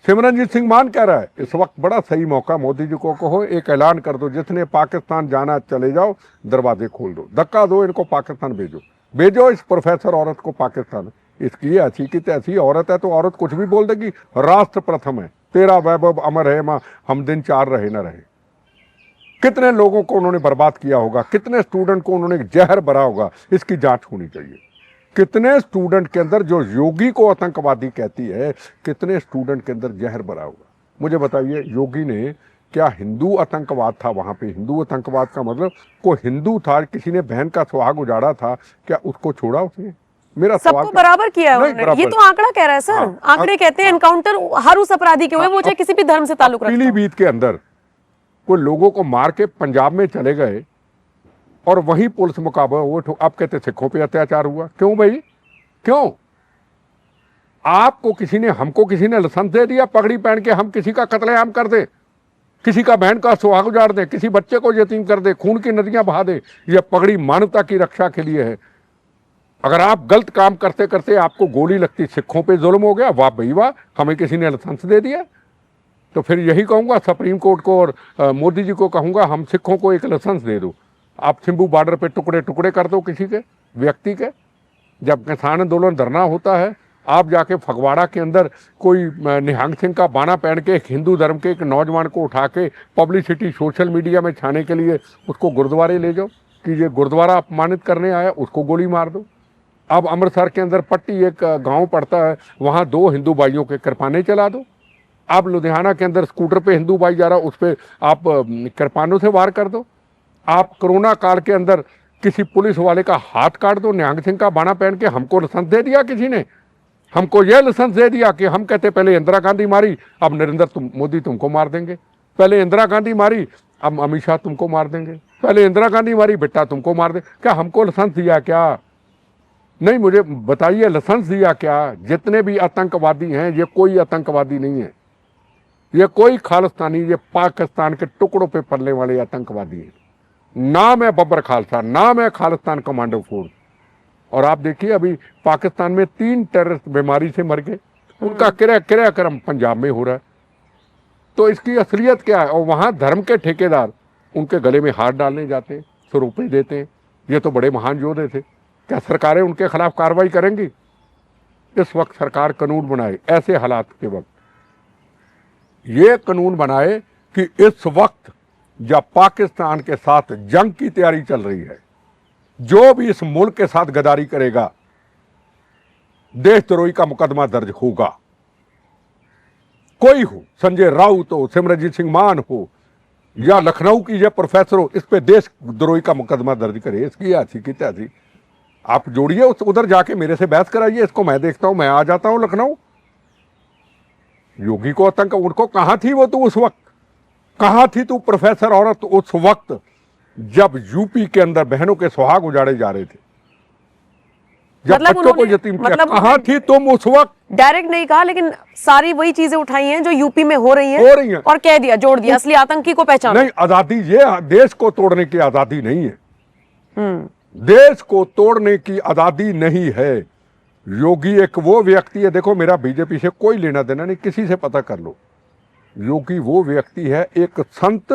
सिमरनजीत सिंह मान कह रहा है। इस वक्त बड़ा सही मौका मोदी जी को कहो, एक ऐलान कर दो, जिसने पाकिस्तान जाना चले जाओ, दरवाजे खोल दो, धक्का दो, इनको पाकिस्तान भेजो इस प्रोफेसर औरत को पाकिस्तान। इसकी ऐसी की तैसी औरत है तो औरत कुछ भी बोल देगी। राष्ट्र प्रथम है, तेरा वैभव अमर है मां, हम दिन चार रहे न रहे। कितने लोगों को उन्होंने बर्बाद किया होगा, कितने स्टूडेंट को उन्होंने जहर भरा होगा, इसकी जांच होनी चाहिए। कितने स्टूडेंट के अंदर, जो योगी को आतंकवादी कहती है, कितने स्टूडेंट के अंदर जहर भरा होगा, मुझे बताइए। योगी ने क्या हिंदू आतंकवाद था वहां पे? हिंदू आतंकवाद का मतलब कोई हिंदू था, किसी ने बहन का सुहाग उजाड़ा था, क्या उसको छोड़ा उसने? मेरा सबको बराबर किया है उन्होंने। ये तो आंकड़ा कह रहा है सर। आंकड़े कहते हैं एनकाउंटर हर उस अपराधी के हुए, वो चाहे किसी भी धर्म से ताल्लुक रखता हो। पीलीभीत के अंदर कोई लोगों को मार के पंजाब में चले गए और वहीं पुलिस मुकाबला वो, आप कहते सिखों पे अत्याचार हुआ। क्यों भाई, क्यों? आपको किसी ने, हमको किसी ने लाइसेंस दे दिया पगड़ी पहन के हम किसी का कत्लेआम कर दे, किसी का बहन का सुहाग उजाड़ दे, किसी बच्चे को यतीम कर दे, खून की नदियां बहा दे? यह पगड़ी मानवता की रक्षा के लिए है। अगर आप गलत काम करते करते आपको गोली लगती, सिखों पे जुल्म हो गया, वाह भाई वाह, हमें किसी ने लाइसेंस दे दिया। तो फिर यही कहूंगा सुप्रीम कोर्ट को और मोदी जी को कहूंगा, हम सिखों को एक लाइसेंस दे दो। आप सिंबू बॉर्डर पे टुकड़े टुकड़े कर दो किसी के व्यक्ति के। जब किसान आंदोलन धरना होता है, आप जाके फगवाड़ा के अंदर कोई निहंग सिंह का बाना पहन के एक हिंदू धर्म के एक नौजवान को उठा के पब्लिसिटी सोशल मीडिया में छाने के लिए उसको गुरुद्वारे ले जाओ कि ये गुरुद्वारा अपमानित करने आया, उसको गोली मार दो। अब अमृतसर के अंदर पट्टी एक गांव पड़ता है, वहां 2 हिंदू भाइयों के कृपाने चला दो। आप लुधियाना के अंदर स्कूटर पे हिंदू भाई जा रहा, उस पर आप कृपानों से वार कर दो। आप कोरोना काल के अंदर किसी पुलिस वाले का हाथ काट दो, निहंग सिंह का बाना पहन के। हमको लाइसेंस दे दिया किसी ने, हमको यह लाइसेंस दे दिया कि हम कहते पहले इंदिरा गांधी मारी, अब नरेंद्र मोदी तुमको मार देंगे। पहले इंदिरा गांधी मारी, अब अमित शाह तुमको मार देंगे। पहले इंदिरा गांधी मारी, बेटा तुमको मार दे। क्या हमको लाइसेंस दिया क्या? नहीं, मुझे बताइए लाइसेंस दिया क्या? जितने भी आतंकवादी हैं, ये कोई आतंकवादी नहीं है, ये कोई खालिस्तानी, ये पाकिस्तान के टुकड़ों पे पलने वाले आतंकवादी हैं। नाम है बब्बर खालसा, नाम है खालिस्तान कमांडो फोर्स। और आप देखिए अभी पाकिस्तान में 3 टेररिस्ट बीमारी से मर गए, उनका क्रियाक्रम पंजाब में हो रहा है। तो इसकी असलियत क्या है? और वहां धर्म के ठेकेदार उनके गले में हाथ डालने जाते हैं, स्वरूपे देते हैं। ये तो बड़े महान योद्धे थे, क्या सरकारें उनके खिलाफ कार्रवाई करेंगी? इस वक्त सरकार कानून बनाए, ऐसे हालात के वक्त ये कानून बनाए कि इस वक्त जब पाकिस्तान के साथ जंग की तैयारी चल रही है, जो भी इस मुल्क के साथ गद्दारी करेगा, देशद्रोही का मुकदमा दर्ज होगा। कोई हो, संजय राउत हो, सिमरनजीत सिंह मान हो, या लखनऊ की ये प्रोफेसर हो, इस पे देशद्रोही का मुकदमा दर्ज करे। इसकी ऐसी की तैसी आप जोड़िए, उधर जाके मेरे से बहस कराइए, इसको मैं देखता हूं, मैं आ जाता हूं लखनऊ। योगी को आतंक, उनको कहां थी वो? तू उस वक्त कहां थी तू प्रोफेसर औरत, उस वक्त जब यूपी के अंदर बहनों के सुहाग उजाड़े जा रहे थे, जब मतलब बच्चों को यतीम किया, मतलब कहां थी तुम उस वक्त? डायरेक्ट नहीं कहा, लेकिन सारी वही चीजें उठाई हैं जो यूपी में हो रही हैं और कह दिया, जोड़ दिया, असली आतंकी को पहचान। नहीं, आजादी ये देश को तोड़ने की आजादी नहीं है। देश को तोड़ने की आजादी नहीं है। योगी एक वो व्यक्ति है, देखो मेरा बीजेपी से कोई लेना देना नहीं, किसी से पता कर लो। योगी वो व्यक्ति है, एक संत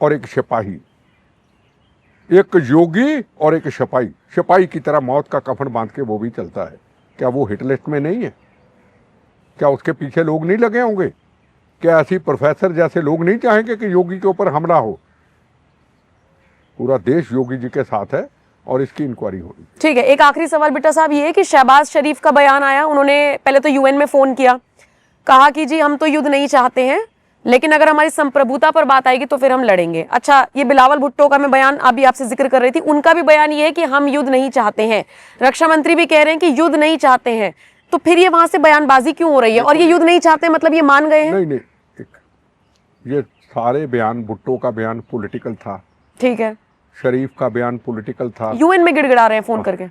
और एक सिपाही, एक योगी और एक सिपाही। सिपाही की तरह मौत का कफन बांध के वो भी चलता है। क्या वो हिट लिस्ट में नहीं है? क्या उसके पीछे लोग नहीं लगे होंगे? क्या ऐसी प्रोफेसर जैसे लोग नहीं चाहेंगे कि योगी के ऊपर हमला हो? पूरा देश योगी जी के साथ है और इसकी इंक्वायरी होगी। ठीक है, एक आखिरी सवाल बेटा साहब ये है कि शहबाज शरीफ का बयान आया, उन्होंने पहले तो यूएन में फोन किया, कहा कि जी हम तो युद्ध नहीं चाहते हैं, लेकिन अगर हमारी संप्रभुता पर बात आएगी तो फिर हम लड़ेंगे। अच्छा, ये बिलावल भुट्टो का मैं बयान अभी आपसे जिक्र कर रही थी, उनका भी बयान ये है कि हम युद्ध नहीं चाहते हैं। रक्षा मंत्री भी कह रहे हैं कि युद्ध नहीं चाहते हैं। तो फिर ये वहां से बयानबाजी क्यों हो रही है? और ये युद्ध नहीं चाहते मतलब ये मान गए हैं? नहीं, ये सारे बयान, भुट्टो का बयान पॉलिटिकल था, ठीक है, शरीफ का बयान पॉलिटिकल था। यूएन में गिड़गिड़ा रहे हैं फोन करके।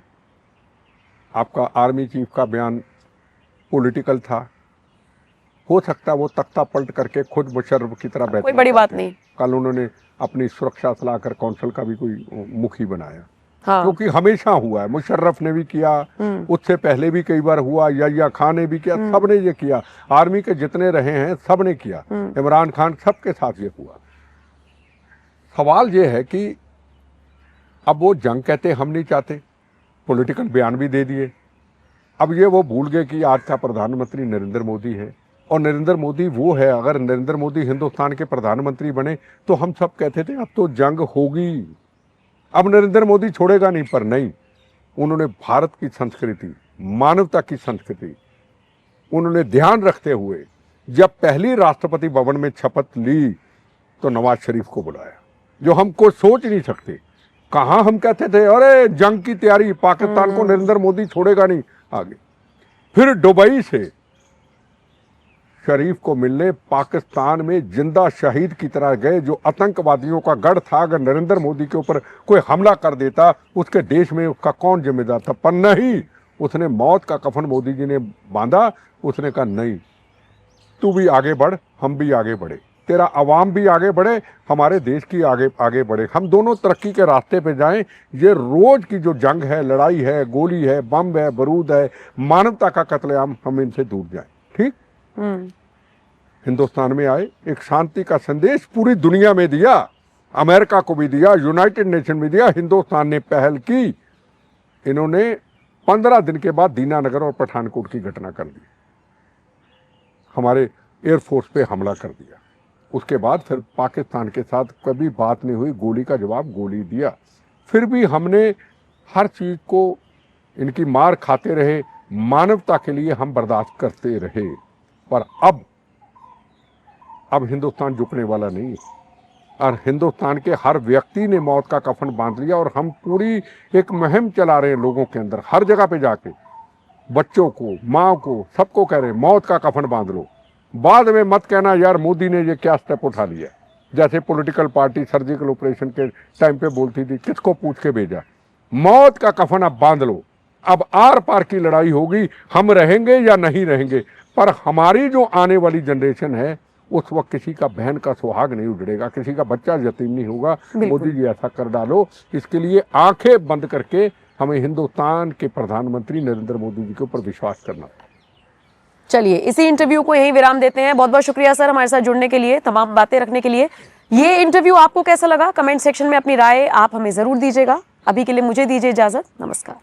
आपका आर्मी चीफ का बयान पॉलिटिकल था, हो सकता वो तख्ता पलट करके खुद मुशर्रफ की तरह कोई बड़ी बात नहीं। कल उन्होंने अपनी सुरक्षा सलाहकार कौंसिल का भी कोई मुखी बनाया, हाँ। क्योंकि हमेशा हुआ है, मुशर्रफ ने भी किया, उससे पहले भी कई बार हुआ, या खान ने भी किया, सबने ये किया, आर्मी के जितने रहे हैं सबने किया, इमरान खान सबके साथ ये हुआ। सवाल ये है कि अब वो जंग कहते हम नहीं चाहते, पॉलिटिकल बयान भी दे दिए, अब ये वो भूल गए कि आज का प्रधानमंत्री नरेंद्र मोदी है, और नरेंद्र मोदी वो है, अगर नरेंद्र मोदी हिंदुस्तान के प्रधानमंत्री बने तो हम सब कहते थे अब तो जंग होगी, अब नरेंद्र मोदी छोड़ेगा नहीं, पर नहीं, उन्होंने भारत की संस्कृति, मानवता की संस्कृति उन्होंने ध्यान रखते हुए जब पहली राष्ट्रपति भवन में शपथ ली तो नवाज शरीफ को बुलाया, जो हमको सोच नहीं सकते। कहाँ हम कहते थे अरे जंग की तैयारी, पाकिस्तान को नरेंद्र मोदी छोड़ेगा नहीं आगे। फिर दुबई से शरीफ को मिलने पाकिस्तान में जिंदा शहीद की तरह गए, जो आतंकवादियों का गढ़ था, अगर नरेंद्र मोदी के ऊपर कोई हमला कर देता उसके देश में उसका कौन जिम्मेदार था, पर नहीं, उसने मौत का कफन मोदी जी ने बांधा, उसने कहा नहीं तू भी आगे बढ़, हम भी आगे बढ़े, तेरा अवाम भी आगे बढ़े, हमारे देश की आगे बढ़े, हम दोनों तरक्की के रास्ते पे जाएं। ये रोज की जो जंग है, लड़ाई है, गोली है, बम है, बारूद है, मानवता का कत्लेआम, हम इनसे दूर जाएं। ठीक, हिंदुस्तान में आए, एक शांति का संदेश पूरी दुनिया में दिया, अमेरिका को भी दिया, यूनाइटेड नेशन में दिया, हिंदुस्तान ने पहल की। इन्होंने 15 दिन के बाद दीनानगर और पठानकोट की घटना कर दी, हमारे एयरफोर्स पे हमला कर दिया, उसके बाद फिर पाकिस्तान के साथ कभी बात नहीं हुई, गोली का जवाब गोली दिया, फिर भी हमने हर चीज को, इनकी मार खाते रहे, मानवता के लिए हम बर्दाश्त करते रहे। पर अब हिंदुस्तान झुकने वाला नहीं है, और हिंदुस्तान के हर व्यक्ति ने मौत का कफन बांध लिया, और हम पूरी एक मुहिम चला रहे हैं लोगों के अंदर, हर जगह पे जाके बच्चों को, माँ को, सबको कह रहे हैं मौत का कफन बांध लो। बाद में मत कहना यार मोदी ने ये क्या स्टेप उठा लिया, जैसे पॉलिटिकल पार्टी सर्जिकल ऑपरेशन के टाइम पे बोलती थी किसको पूछ के भेजा। मौत का कफन अब बांध लो, अब आर पार की लड़ाई होगी, हम रहेंगे या नहीं रहेंगे, पर हमारी जो आने वाली जनरेशन है उस वक्त किसी का बहन का सुहाग नहीं उजड़ेगा, किसी का बच्चा यतीम नहीं होगा। मोदी जी ऐसा कर डालो, इसके लिए आंखें बंद करके हमें हिंदुस्तान के प्रधानमंत्री नरेंद्र मोदी जी के ऊपर विश्वास करना। चलिए इसी इंटरव्यू को यहीं विराम देते हैं। बहुत बहुत शुक्रिया सर हमारे साथ जुड़ने के लिए, तमाम बातें रखने के लिए। ये इंटरव्यू आपको कैसा लगा, कमेंट सेक्शन में अपनी राय आप हमें जरूर दीजिएगा। अभी के लिए मुझे दीजिए इजाजत, नमस्कार।